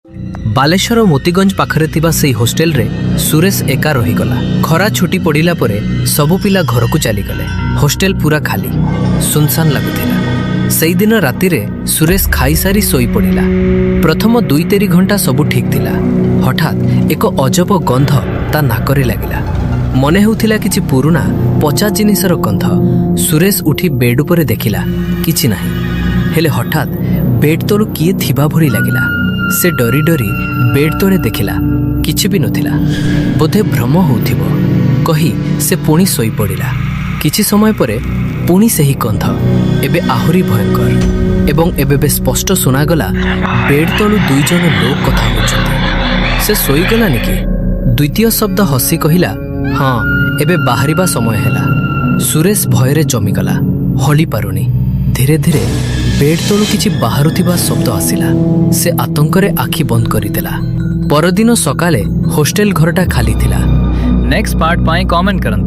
ବାଲେଶ୍ୱର ମୋତିଗଞ୍ଜ ପାଖରେ ଥିବା ସେହି ହୋଷ୍ଟେଲରେ ସୁରେଶ ଏକା ରହିଗଲା। ଖରା ଛୁଟି ପଡ଼ିଲା ପରେ ସବୁ ପିଲା ଘରକୁ ଚାଲିଗଲେ। ହୋଷ୍ଟେଲ ପୁରା ଖାଲି ସୁନସାନ ଲାଗୁଥିଲା। ସେଇଦିନ ରାତିରେ ସୁରେଶ ଖାଇସାରି ଶୋଇପଡ଼ିଲା। ପ୍ରଥମ 2-3 ଘଣ୍ଟା ସବୁ ଠିକ୍ ଥିଲା। ହଠାତ୍ ଏକ ଅଜବ ଗନ୍ଧ ତା ନାକରେ ଲାଗିଲା। ମନେ ହେଉଥିଲା କିଛି ପୁରୁଣା ପଚା ଜିନିଷର ଗନ୍ଧ। ସୁରେଶ ଉଠି ବେଡ୍ ଉପରେ ଦେଖିଲା, କିଛି ନାହିଁ। ହେଲେ ହଠାତ୍ ବେଡ୍ ତଳୁ କିଏ ଥିବା ଭଳି ଲାଗିଲା। ସେ ଡରି ଡରି ବେଡ୍ ତଳେ ଦେଖିଲା, କିଛି ବି ନଥିଲା। ବୋଧେ ଭ୍ରମ ହେଉଥିବ କହି ସେ ପୁଣି ଶୋଇପଡ଼ିଲା। କିଛି ସମୟ ପରେ ପୁଣି ସେହି ଗନ୍ଧ, ଏବେ ଆହୁରି ଭୟଙ୍କର। ଏବଂ ଏବେ ସ୍ପଷ୍ଟ ଶୁଣାଗଲା ବେଡ୍ ତଳୁ 2 ଜଣ ଲୋକ କଥା ହେଉଛନ୍ତି। ସେ ଶୋଇଗଲାନି କି? ଦ୍ୱିତୀୟ ଶବ୍ଦ ହସି କହିଲା, ହଁ ଏବେ ବାହାରିବା ସମୟ ହେଲା। ସୁରେଶ ଭୟରେ ଜମିଗଲା, ହଳି ପାରୁନି। ଧୀରେ ଧୀରେ ବେଡ୍ ତଳୁ କିଛି ବାହାରୁଥିବା ଶବ୍ଦ ଆସିଲା। ସେ ଆତଙ୍କରେ ଆଖି ବନ୍ଦ କରିଦେଲା। ପରଦିନ ସକାଳେ ହୋଷ୍ଟେଲ ଘରଟା ଖାଲି ଥିଲା। ନେକ୍ସଟ ପାର୍ଟ ପାଇଁ କମେଣ୍ଟ କରନ୍ତୁ।